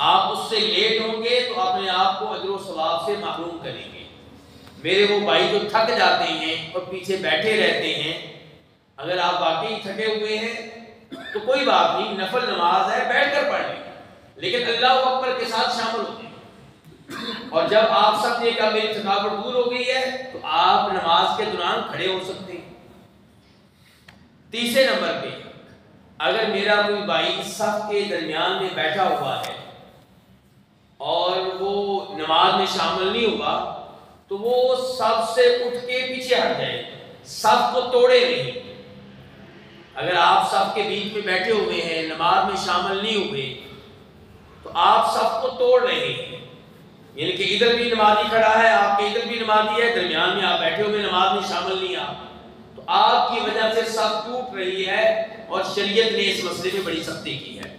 آپ اس سے لیٹ ہوں گے تو اپنے آپ کو اجر و ثواب سے محروم کریں گے۔ میرے وہ بھائی جو تھک جاتے ہیں اور پیچھے بیٹھے رہتے ہیں، اگر آپ واقعی تھکے ہوئے ہیں تو کوئی بات نہیں، نفل نماز ہے بیٹھ کر پڑھ لیں، لیکن اللہ اکبر کے ساتھ شامل ہو جائیں۔ اور جب آپ سب نے کہا میری تھکاوٹ دور ہو گئی ہے تو آپ نماز کے دوران کھڑے ہو سکتے ہیں۔ تیسرے نمبر پہ، اگر میرا کوئی بھائی صف کے درمیان میں بیٹھا ہوا ہے اور وہ نماز میں شامل نہیں ہوا تو وہ صف سے اٹھ کے پیچھے ہٹ جائے، صف کو توڑے نہیں۔ اگر آپ صف کے بیچ میں بیٹھے ہوئے ہیں، نماز میں شامل نہیں ہوئے تو آپ صف کو توڑ رہے ہیں، یعنی کہ ادھر بھی نمازی کھڑا ہے، آپ کے ادھر بھی نمازی ہے، درمیان میں آپ بیٹھے ہوئے نماز میں شامل نہیں آپ، تو آپ کی وجہ سے صف ٹوٹ رہی ہے اور شریعت نے اس مسئلے میں بڑی سختی کی ہے۔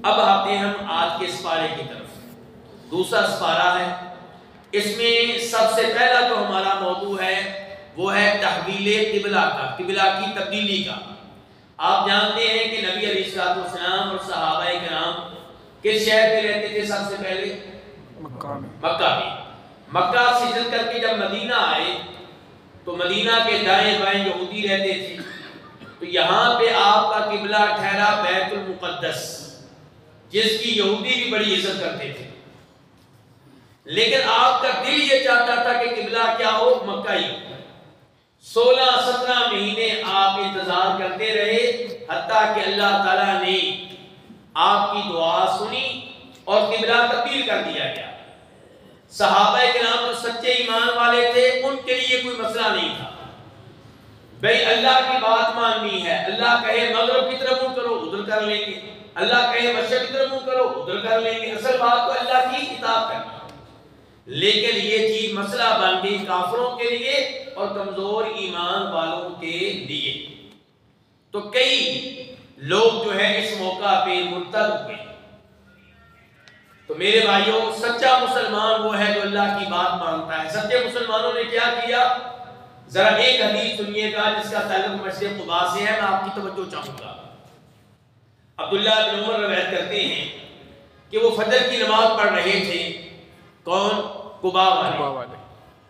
اب آتے ہیں ہم آج کے سپارے کی طرف۔ دوسرا سپارہ ہے، اس میں سب سے پہلا جو ہمارا موضوع ہے وہ ہے تحویل قبلہ کا، قبلہ کی تبدیلی کا۔ آپ جانتے ہیں کہ نبی علیہ الصلوۃ والسلام اور صحابہ کرام کس شہر میں رہتے تھے؟ سب سے پہلے مکہ میں۔ مکہ سے ہجرت کر کے جب مدینہ آئے تو مدینہ کے دائیں بائیں یہودی رہتے تھے، تو یہاں پہ آپ کا قبلہ ٹھہرا بیت المقدس، جس کی یہودی بھی بڑی عزت کرتے تھے، لیکن آپ کا دل یہ چاہتا تھا کہ قبلہ کیا ہو؟ مکہ ہی۔ 16-17 مہینے آپ انتظار کرتے رہے، حتیٰ کہ اللہ تعالیٰ نے آپ کی دعا سنی اور قبلہ تبدیل کر دیا گیا۔ صحابہ کرام جو سچے ایمان والے تھے ان کے لیے کوئی مسئلہ نہیں تھا، بھئی اللہ کی بات ماننی ہے، اللہ کہے مغرب کی طرف منہ کرو ادھر کر لیں گے، اللہ کہے مشرق کی طرف منہ کرو ادھر کر لیں گے، اصل بات تو اللہ کی اطاعت کرنا۔ لیکن یہ چیز مسئلہ بن گئی کافروں کے لیے اور کمزور ایمان والوں کے لیے، تو کئی لوگ جو ہے اس موقع پہ مرتد ہوئے۔ تو میرے بھائیوں، سچا مسلمان وہ ہے جو اللہ کی بات مانتا ہے۔ سچے مسلمانوں نے کیا کیا؟ ذرا ایک حدیث سنیے گا جس کا تعلق مسجد قباء سے ہے، میں آپ کی توجہ چاہوں گا۔ عبداللہ بن عمر روایت کرتے ہیں کہ وہ فجر کی نماز پڑھ رہے تھے، کون؟ قباء والے۔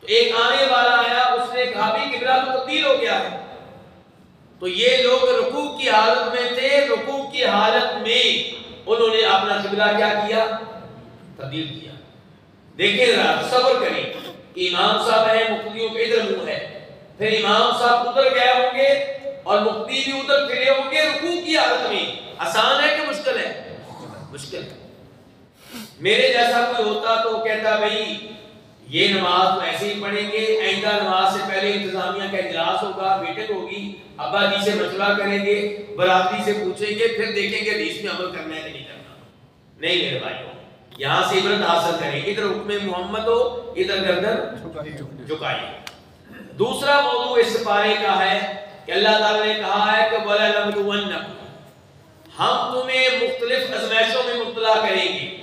تو ایک آنے والا آیا، اس نے کہا بھی قبلہ تو تبدیل ہو گیا ہے۔ تو یہ لوگ رکوع کی حالت میں تھے، رکوع کی حالت میں انہوں نے اپنا قبلہ کیا کیا؟ تبدیل کیا۔ دیکھیں ذرا، صبر کریں کہ امام صاحب ہیں، مقتدیوں کے ادھر منہ ہے، پھر امام صاحب ادھر گئے ہوں گے اور مقتدی بھی ادھر پھرے ہوں گے رکوع کی حالت میں۔ آسان ہے کہ مشکل ہے؟ مشکل ہے۔ میرے جیسا کوئی ہوتا تو کہتا بھئی یہ نماز تو ایسے ہی پڑھیں گے، آئندہ نماز سے پہلے انتظامیہ کا اجلاس ہوگا، میٹنگ ہوگی، ابا جی سے مشورہ کریں گے، برادری سے پوچھیں گے، پھر دیکھیں گے حدیث میں عمل کرنا ہے کہ نہیں کرنا۔ نہیں میرے بھائیوں، یہاں سے عبرت حاصل کریں، ادھر حکم محمد ہو، ادھر گردن جھکائیے۔ دوسرا موضوع اس سپارے کا ہے کہ اللہ تعالیٰ نے کہا ہے کہ وَلَنَبْلُوَنَّكُمْ، ہم تمہیں مختلف آزمائشوں میں مبتلا کریں گے۔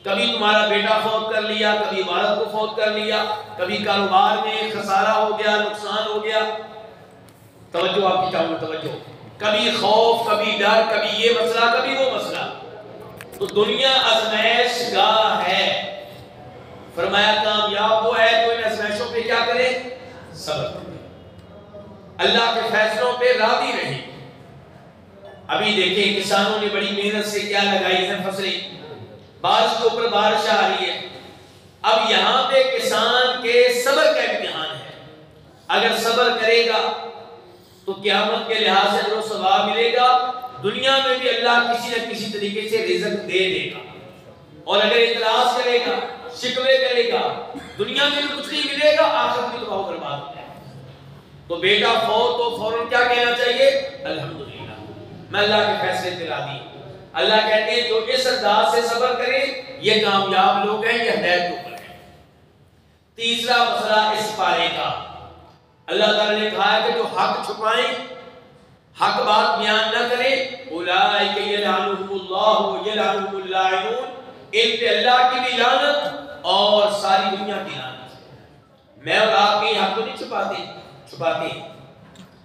کبھی تمہارا بیٹا فوت کر لیا، کبھی والد کو فوت کر لیا، کبھی کاروبار میں خسارہ ہو گیا، نقصان ہو گیا، توجہ آپ کی چاہوں گا، توجہ، کبھی خوف، کبھی ڈر، کبھی یہ مسئلہ، کبھی وہ مسئلہ۔ تو دنیا آزمائش گاہ ہے۔ فرمایا کامیاب وہ ہے جو ان آزمائشوں پہ کیا کرے؟ صبر کرے، اللہ کے فیصلوں پہ راضی رہے۔ ابھی دیکھیں کسانوں نے بڑی محنت سے کیا لگائی ہے فصلیں، بارش کے اوپر بارش آ رہی ہے، اب یہاں پہ کسان کے صبر کا امتحان ہے۔ اگر صبر کرے گا تو قیامت کے لحاظ سے اجر و ثواب ملے گا، دنیا میں بھی اللہ کسی نہ کسی طریقے سے رزق دے دے گا۔ اور اگر اعتراض کرے گا، شکوے کرے گا، دنیا میں بھی کچھ نہیں ملے گا، آخرت میں تباہ و برباد ہو جائے گا۔ تو بیٹا فوت تو فوراً کیا کہنا چاہیے؟ الحمدللہ، میں اللہ کے فیصلے پہ راضی ہوں۔ اللہ کہتے ہیں جو اس انداز سے صبر کرے یہ کامیاب لوگ ہیں، یہ ہدایت کے اوپر ہیں۔ تیسرا مسئلہ اس پارے کا، اللہ تعالیٰ نے کہا ہے کہ جو حق چھپائیں، حق بات بیان نہ کریں، اولئک یلعنہم اللہ ویلعنہم اللاعنون، ان پہ اللہ کی بھی لعنت اور ساری دنیا کی لعنت۔ میں اور آپ کے حق تو نہیں چھپاتے ہیں۔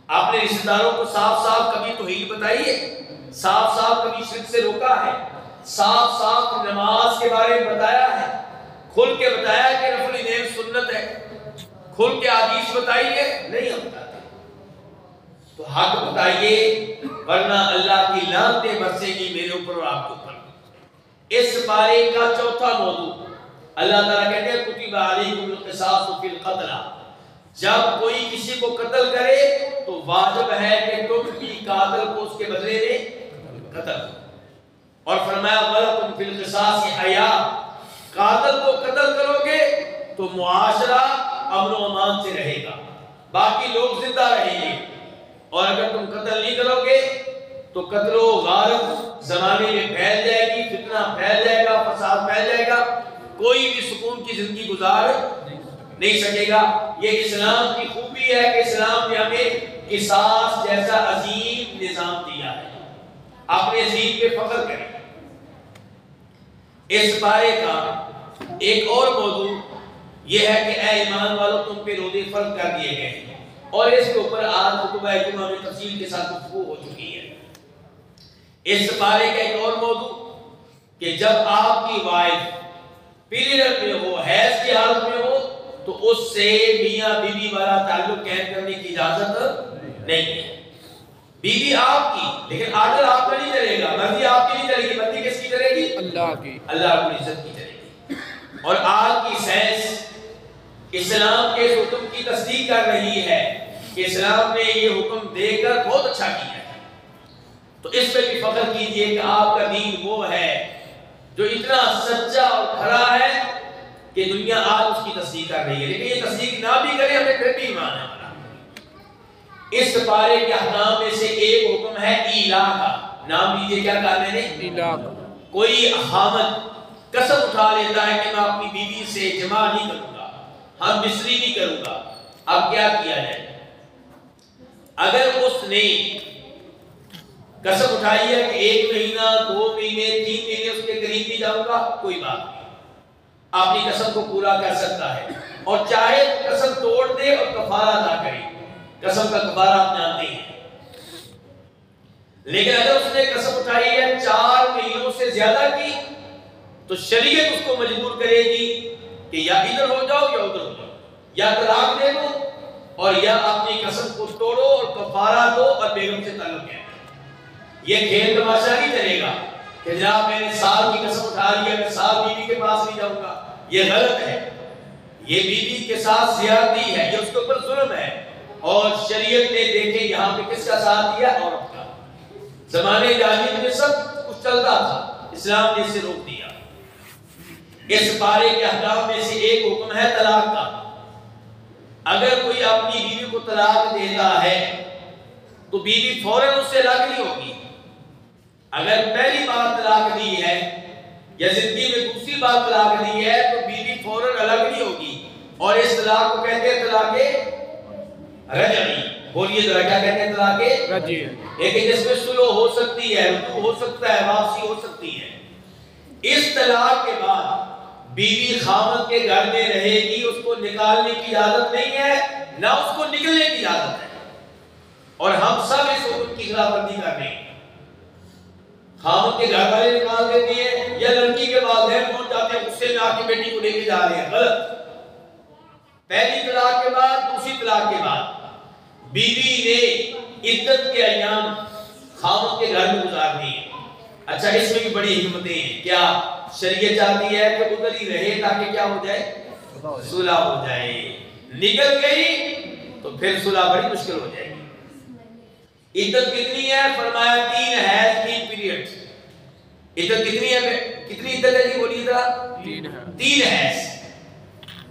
آپ نے رشتہ داروں کو صاف صاف کبھی توحید بتائی ہے؟ صاف صاف کبھی شرک سے روکا ہے؟ صاف صاف نماز کے بارے میں بتایا ہے، کھل کے بتایا کہ رفع الیدین سنت ہے، کھل کے حدیث بتائیے نہیں ہم بتاتے، تو حق بتائیے ورنہ اللہ کی لعنتیں برسے گی میرے اوپر اور آپ کے اوپر۔ اس بارے کا چوتھا موضوع اللہ تعالیٰ کہتے ہیں کتب علیکم القصاص فی القتلى، جب کوئی کسی کو قتل کرے تو واجب ہے کہ تم بھی قاتل کو اس کے بدلے میں قتل، اور فرمایا وَلَكُمْ فِي الْقِصَاصِ حَیَاةٌ، قاتل کو قتل کرو گے تو معاشرہ امن و امان سے رہے گا، باقی لوگ زندہ رہیں گے، اور اگر تم قتل نہیں کرو گے تو قتل و غارت زمانے میں پھیل جائے گی، فتنہ پھیل جائے گا، فساد پھیل جائے گا، کوئی بھی سکون کی زندگی گزار نہیں سکے گا۔ یہ اسلام کی خوبی ہے کہ اسلام نے ہمیں قصاص جیسا عظیم نظام دیا ہے، اپنے عظیم پہ فخر کریں۔ اس بارے کا ایک اور موضوع یہ ہے کہ اے ایمان والو تم پہ روزے فرض کر دیے گئے ہیں، اور اس کے اوپر آج خطبہ جمعہ میں تفصیل کے ساتھ گفتگو ہو چکی ہے۔ اس بارے کا ایک اور موضوع کہ جب آپ کی وائف پیریڈ میں ہو، حیض کی حالت میں ہو، تو اس سے میاں بیوی والا تعلق قائم کرنے کی اجازت نہیں ہے۔ بیوی آپ کی، لیکن آرڈر آپ کا نہیں چلے گا، مرضی آپ کی نہیں چلے گی، مرضی کس کی چلے گی؟ اللہ کی، اللہ رب العزت کی چلے گی۔ اور آج کی سائنس اسلام کے حکم کی تصدیق کر رہی ہے کہ اسلام نے یہ حکم دے کر بہت اچھا کیا ہے، تو اس پہ بھی فخر کیجئے کہ آپ کا دین وہ ہے جو اتنا سچا اور کھرا ہے کہ دنیا آج اس کی تصدیق کر رہی ہے، لیکن یہ تصدیق نہ بھی کرے ہمیں پھر بھی ایمان ہے۔ اس بارے کے احکام میں سے ایک حکم ہے ایلا کا، نام لیجئے کیا کہا میں نے؟ ایلا کا۔ کوئی خاوند قسم اٹھا لیتا ہے کہ میں اپنی بیوی سے جماع نہیں کروں گا، ہم بستری نہیں کروں گا، اب کیا کیا جائے؟ اگر اس نے قسم اٹھائی ہے کہ 1 مہینہ 2 مہینے 3 مہینے اس کے قریب نہیں جاؤں گا، کوئی بات نہیں، اپنی قسم کو پورا کر سکتا ہے، اور چاہے قسم توڑ دے اور کفارہ ادا کرے، قسم کا کفارہ آپ جانتے ہیں۔ لیکن اگر اس نے قسم اٹھائی ہے 4 مہینوں سے زیادہ کی تو شریعت اس کو مجبور کرے گی کہ یا ادھر ہو جاؤ یا ادھر ہو جاؤ، یا طلاق دے دو اور یا اپنی قسم کو توڑو اور کفارہ دو اور بیگم سے تعلق ہے۔ یہ کھیل تماشا نہیں چلے گا کہ جناب میں نے سال کی قسم اٹھا لیا میں سال بیوی کے پاس نہیں جاؤں گا، یہ غلط ہے، یہ بیوی کے ساتھ زیادتی ہے، یہ اس کے اوپر ظلم ہے، اور شریعت نے دیکھیں یہاں پہ کس کا ساتھ دیا؟ عورت کا۔ زمانے جاہلیت میں سب کچھ چلتا تھا، اسلام نے اسے روک دیا۔ اس بارے کے احکام میں سے ایک حکم ہے طلاق کا۔ اگر کوئی اپنی بیوی کو طلاق دیتا ہے تو بیوی فوراً اس سے الگ نہیں ہوگی۔ اگر پہلی بار طلاق دی ہے یا زندگی میں دوسری بار طلاق دی ہے تو بیوی فوراً الگ نہیں ہوگی، اور اس طلاق کو کہتے ہیں طلاق رجعی۔ بولیے ذرا کیا کہتے ہیں؟ طلاق رجعی، لیکن جس میں صلح ہو سکتی ہے، رجوع ہو سکتا ہے، واپسی ہو سکتی ہے۔ اس طلاق کے بعد بیوی خاوند کے گھر میں رہے گی، اس کو نکالنے کی اجازت نہیں ہے، نہ اس کو نکلنے کی اجازت ہے، اور ہم سب اس حکم کی خلاف ورزی کر رہے ہیں۔ خاوند کے گھر والے نکال دیتے ہیں یا لڑکی کے والدین پہنچ جاتے ہیں غصے میں آ کے بیٹی کو لے کے جا رہے ہیں، غلط۔ پہلی طلاق کے بعد دوسری طلاق کے بعد بیوی نے عدت کے ایام خاوند کے گھر میں گزارنی ہے۔ اچھا، اس میں بھی بڑی حکمتیں ہیں۔ کیا شریعت چاہتی ہے کہ ادھر ہی رہے تاکہ کیا ہو جائے؟ صلح ہو جائے۔ نکل گئی تو پھر صلح بڑی مشکل ہو جائے گی۔ عدت کتنی ہے؟ فرمایا 3 حیض 3 پیریڈ۔ عدت کتنی ہے؟ کتنی عدت ہے جی؟ بولیے ذرا۔ 3 حیض۔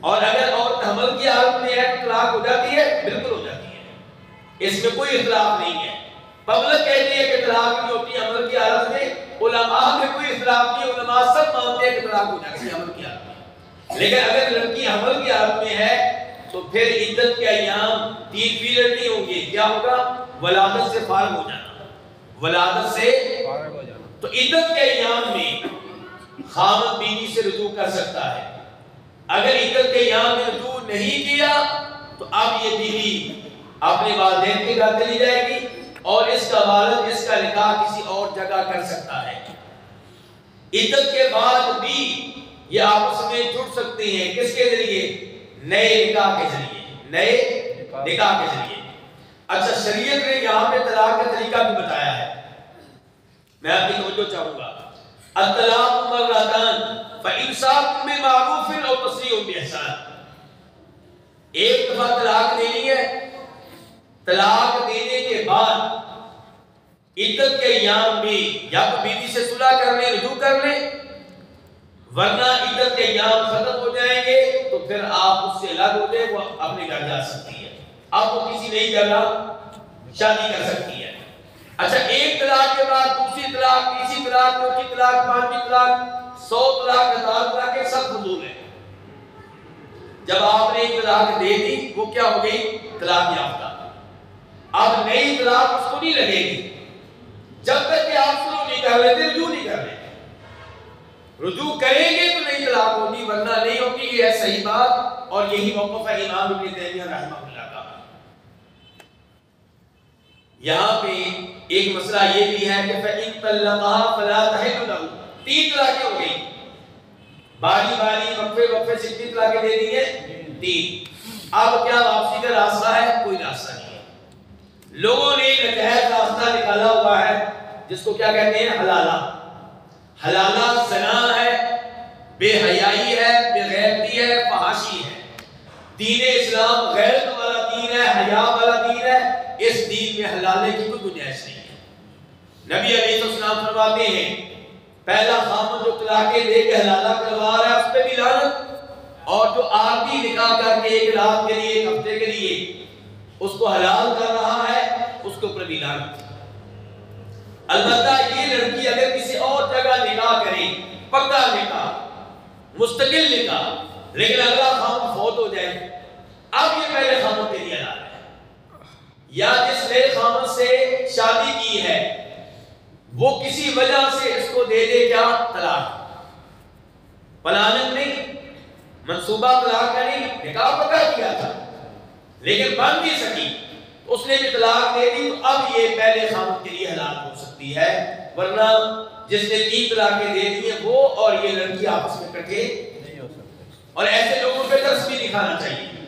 اور اگر عورت حمل کی حالت میں ہے تو طلاق ہو جاتی ہے؟ بالکل ہو جاتی ہے، اس میں کوئی اختلاف نہیں ہے۔ پبلک کہتی ہے کہ طلاق نہیں ہوتی حمل کی حالت میں، علماء میں کوئی اختلاف نہیں، علماء سب مانتے ہیں کہ طلاق ہو جاتی ہے حمل کی حالت میں۔ لیکن اگر لڑکی حمل کی حالت میں ہے تو پھر عدت کے ایام 3 پیریڈ نہیں ہوں گے، کیا ہوگا؟ ولادت سے فارغ ہو جانا، ولادت سے فارغ ہو جانا۔ تو عدت کے ایام میں خاوند بیوی سے رجوع کر سکتا ہے۔ اگر عدت کے ایام میں رجوع نہیں کیا تو اب یہ بیوی اپنے والدین کے گھر چلی جائے گی، اور اس کا والد اس کا نکاح کسی اور جگہ کر سکتا ہے۔ عدت کے بعد بھی یہ آپس میں جڑ سکتے ہیں، کس کے ذریعے؟ نئے نکاح کے ذریعے، نئے نکاح کے ذریعے۔ اچھا، شریعت نے یہاں پہ طلاق کا طریقہ بھی بتایا ہے، میں آپ کی توجہ چاہوں گا۔ الطلاق مرتان فإمساک بمعروف او تسریح بإحسان، ایک دفعہ طلاق دینی ہے، طلاق دینے کے بعد عدت کے ایام میں یا تو بیوی سے صلح کر لیں، رجوع کر لیں، ورنہ عدت کے ایام ختم ہو جائیں گے تو پھر آپ اس سے الگ ہو جائے، وہ اپنے گھر جا سکتی ہے، اب وہ کسی نئی جگہ شادی کر سکتی ہے۔ اچھا، ایک طلاق کے بعد دوسری طلاق، تیسری طلاق، چوتھی طلاق، پانچویں طلاق، 100 طلاق، 1000 طلاق، یہ سب فضول ہے۔ جب آپ نے ایک طلاق دے دی وہ کیا ہو گئی؟ طلاق یافتہ۔ اب نئی طلاق اس کو نہیں لگے گی جب تک کہ آپ شروع نہیں کر لیتے، رجوع نہیں کر لیتے۔ رجوع کریں گے تو نئی طلاق ہوگی، ورنہ نہیں ہوگی، یہ ہے صحیح بات، اور یہی موقف ہے امام ابن تیمیہ رحمہ اللہ کا۔ یہاں پہ ایک مسئلہ یہ بھی ہے کہ فَإِن طَلَّقَهَا فَلَا تَحِلُّ لَهُ، 3 طلاقیں ہو گئی، باری باری وقفے سے کتنی طلاقیں دے دی ہیں؟ 3۔ اب کیا واپسی کا راستہ ہے؟ کوئی راستہ نہیں ہے۔ لوگوں نے ناجائز راستہ نکالا ہوا ہے جس کو کیا کہتے ہیں؟ حلالہ۔ حلالہ زنا ہے، بے حیائی ہے، بے غیرتی ہے، فحاشی ہے۔ دین اسلام غیرت والا دین ہے، حیا والا دین ہے، اس دین میں حلالے کی کوئی گنجائش نہیں ہے۔ نبی علیہ السلام فرماتے ہیں پہلا خامن جو طلاقیں دے کے حلالہ کروا رہا ہے اس پہ بھی لعنت، اور جو عارضی نکاح کر کے ایک رات کے لیے، ایک ہفتے کے لیے اس کو حلال کر رہا ہے اس کے اوپر بھی لعنت۔ البتہ یہ لڑکی اگر کسی اور جگہ نکاح کرے، پکا نکاح، مستقل نکاح، لیکن اگلا خامن فوت ہو جائے، اب یہ پہلے خامن کے لیے حلال ہے، یا جس نئے خامن سے شادی کی ہے وہ کسی وجہ سے اس کو دے دے کیا؟ طلاق۔ پلاننگ نہیں، منصوبہ طلاق کا نہیں، نکاح پکا کیا تھا لیکن بن نہیں سکی، اس نے بھی طلاق دے دی، تو اب یہ پہلے خامن کے لیے حلال ہو سکتی ہے، ورنہ جس نے 3 طلاقیں دے دی ہیں وہ اور یہ لڑکی آپس میں اکٹھے نہیں ہو سکتے۔ اور ایسے لوگوں پہ ترس بھی دکھانا چاہیے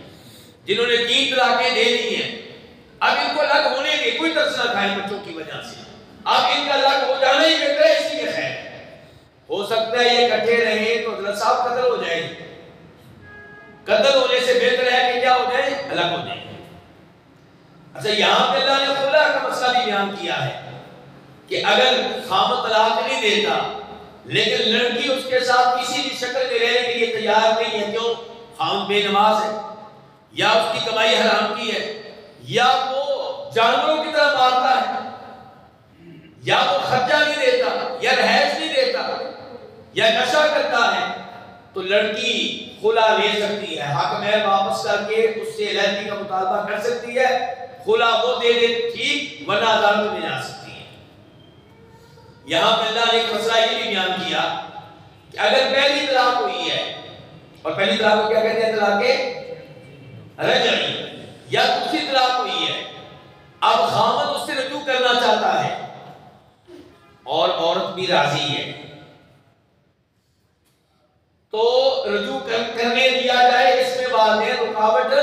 جنہوں نے 3 طلاقیں دے دی ہیں، اب ان کو الگ ہونے کے کوئی ترس نہ کھائیں بچوں کی وجہ سے، اب ان کا الگ ہو جانا ہی بہتر ہے، اسی کے خیر ہو سکتا ہے یہ اکٹھے رہیں تو حضرت صاحب قتل ہو جائے، قتل ہونے سے بہتر ہے کہ کیا ہو جائے؟ الگ ہو جائے۔ اچھا، یہاں پہ اللہ نے خلا کا مسئلہ بھی بیان کیا ہے کہ اگر خامن طلاق نہیں دیتا لیکن لڑکی اس کے ساتھ کسی بھی شکل میں رہنے کے لیے تیار نہیں ہے، کیوں؟ خامن بے نماز ہے، یا اس کی کمائی حرام کی ہے، یا وہ جانوروں کی طرح مارتا ہے، یا وہ خرچہ نہیں دیتا، یا رہائش نہیں دیتا، یا نشہ کرتا ہے، تو لڑکی خلا لے سکتی ہے، حق مہر واپس کر کے اس سے علیحدگی کا مطالبہ کر سکتی ہے، خلا وہ دے دے ٹھیک، ورنہ عدالت میں جا سکتی ہے۔ یہاں پہ اللہ نے ایک مسئلہ یہ بھی بیان کیا کہ اگر پہلی طلاق ہوئی ہے، اور پہلی طلاق کو کیا کہتے ہیں؟ طلاق رجعی، یا دوسری طلاق ہوئی ہے، اب خامن اس سے رجوع کرنا چاہتا ہے اور عورت بھی راضی ہے، تو رجوع کرنے دیا جائے، اس میں واضح رکاوٹ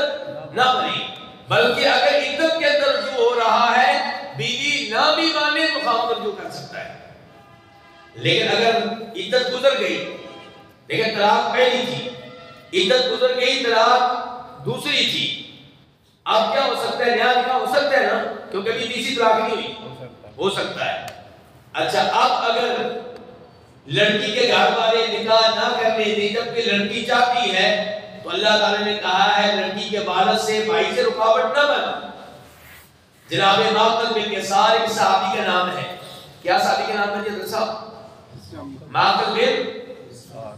نہ بنے، بلکہ اگر عدت کے اندر رجوع ہو رہا ہے، بیوی نہ بھی مانے تو خامن رجوع کر سکتا ہے۔ لیکن اگر عدت گزر گئی، لیکن طلاق پہلی تھی، عدت گزر گئی، طلاق دوسری تھی، اب کیا ہو سکتا ہے؟ نیا نکاح ہو سکتا ہے نا، کیونکہ ابھی تیسری طلاق نہیں ہوئی، ہو سکتا ہے۔ اچھا، اب اگر لڑکی کے گھر والے نکاح نہ کرنے دیں جبکہ لڑکی چاہتی ہے، تو اللہ تعالی نے کہا ہے لڑکی کے والد سے، بھائی سے رکاوٹ نہ بن۔ جناب معقل بن یسار ایک صحابی کا نام ہے، کیا صحابی کا نام ہے جی حضرت صاحب؟ معقل بن،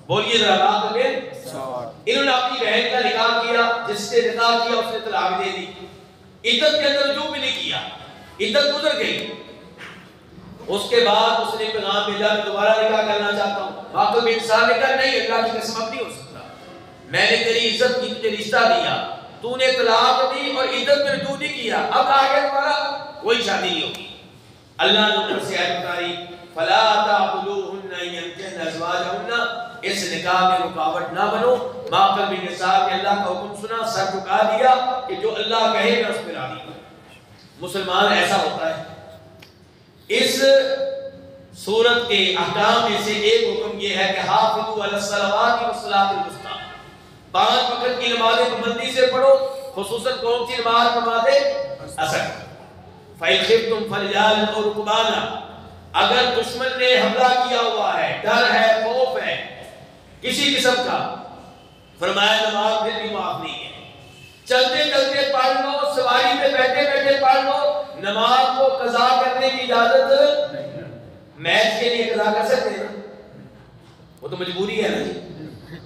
بولیے ذرا، معقل بن، انہوں نے اپنی بہن کا نکاح کیا، جس سے نکاح کیا اس نے طلاق دے دی، عدت کے اندر رجوع بھی نہیں کیا، عدت گزر گئی، اس کے بعد اس نے پیغام بھیجا میں دوبارہ نکاح کرنا چاہتا ہوں۔ معقل بن یسار نے کہا نہیں، اللہ کی قسم اب نہیں ہو سکتا، میں نے تیری عزت کی، تجھے رشتہ دیا، تو نے طلاق دی اور عدت میں رجوع نہیں کیا، اب آگے دوبارہ کوئی شادی نہیں ہوگی۔ اللہ نے اوپر سے آیت اتاری فلا تعبدوهن ان ينكحن ازواجهن، اس نکاح میں رکاوٹ نہ بنو. ماقل بن یسار نے اللہ کا حکم سنا، سر جھکا دیا کہ جو اللہ کہے میں اس پہ راضی ہوں. مسلمان ایسا ہوتا ہے. اس سورت کے احکام میں سے ایک حکم یہ ہے کہ حافظوا علی الصلوات والصلاۃ الوسطی، 5 وقت کی نمازیں پابندی سے پڑھو، خصوصاً کون سی نماز؟ نماز عصر. فَإِنْ خِفْتُمْ فَرِجَالًا أَوْ رُكْبَانًا، اگر دشمن نے حملہ کیا ہوا ہے، ڈر ہے، خوف ہے کسی قسم کا، فرمایا نماز پھر بھی معاف نہیں ہے. چلتے چلتے پڑھ لو، سواری پہ بیٹھے بیٹھے پڑھ لو، نماز کو قضا کرنے کی اجازت نہیں. میچ کے لیے قضا کر سکتے ہیں نا، وہ تو مجبوری ہے نا جی.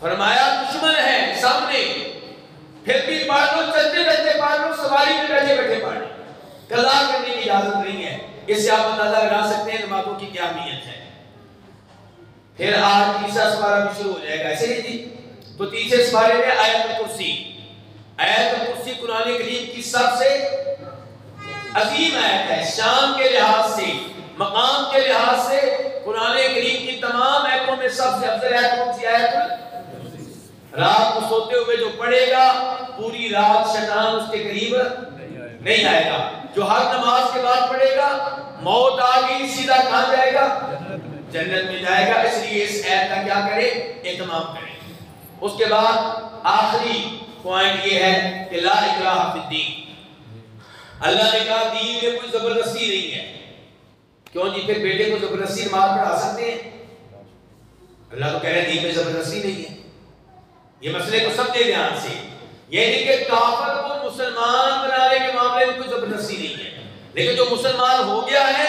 فرمایا دشمن ہے سامنے، پھر بھی پڑھ لو، چلتے چلتے پڑھ لو، سواری پہ بیٹھے بیٹھے پڑھ لو، قضا کرنے کی اجازت نہیں ہے. اس سے آپ اندازہ لگا سکتے ہیں نمازوں کی کیا اہمیت ہے. پھر آج تیسرا سپارہ بھی شروع ہو جائے گا، ایسے ہی جی. تو تیسرے سپارے میں آیت الکرسی. آیت الکرسی قرآن کریم کی سب سے عظیم آیت ہے. شان کے لحاظ سے، مقام کے لحاظ سے قرآن کریم کی تمام آیتوں میں سب سے افضل آیت کون سی؟ آیت الکرسی. رات کو سوتے ہوئے جو پڑھے گا پوری رات شیطان اس کے قریب نہیں آئے گا. جو ہر نماز کے بعد پڑھے گا موت آ گئی سیدھا کہاں جائے گا؟ جنت میں جائے گا. اس لیے اس آیت کا کیا کرے؟ اہتمام کرے. اس کے بعد آخری پوائنٹ یہ ہے کہ لا اکراہ فی الدین. اللہ نے کہا دین میں کوئی زبردستی نہیں ہے. کیوں جی؟ پھر بیٹے کو زبردستی نماز پڑھا سکتے ہیں؟ اللہ تو کہہ رہے ہیں دین میں زبردستی نہیں ہے. یہ مسئلے کو سمجھے دھیان سے. یہ نہیں کہ کافر کو مسلمان بنانے کے معاملے میں کوئی زبردستی نہیں ہے، لیکن جو مسلمان ہو گیا ہے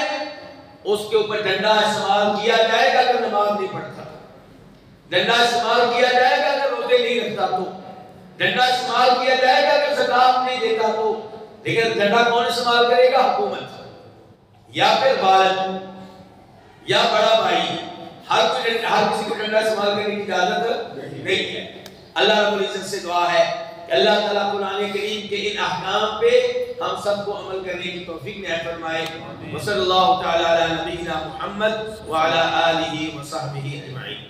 اس کے اوپر ڈنڈا استعمال کیا جائے گا اگر نماز نہیں پڑھتا، ڈنڈا استعمال کیا جائے گا اگر روزے نہیں رکھتا تو، ڈنڈا استعمال کیا جائے گا اگر زکات نہیں دیتا تو. لیکن ڈنڈا کون استعمال کرے گا؟ حکومت یا پھر والد یا بڑا بھائی. ہر کسی کو ڈنڈا استعمال کرنے کی اجازت نہیں ہے. اللہ رب العزت سے دعا ہے کہ اللہ تعالیٰ قرآن کریم کے ان احکام پہ ہم سب کو عمل کرنے کی توفیق عنایت فرمائے. وصلی اللہ تعالی علی نبینا محمد وعلی آلہ وصحبہ اجمعین.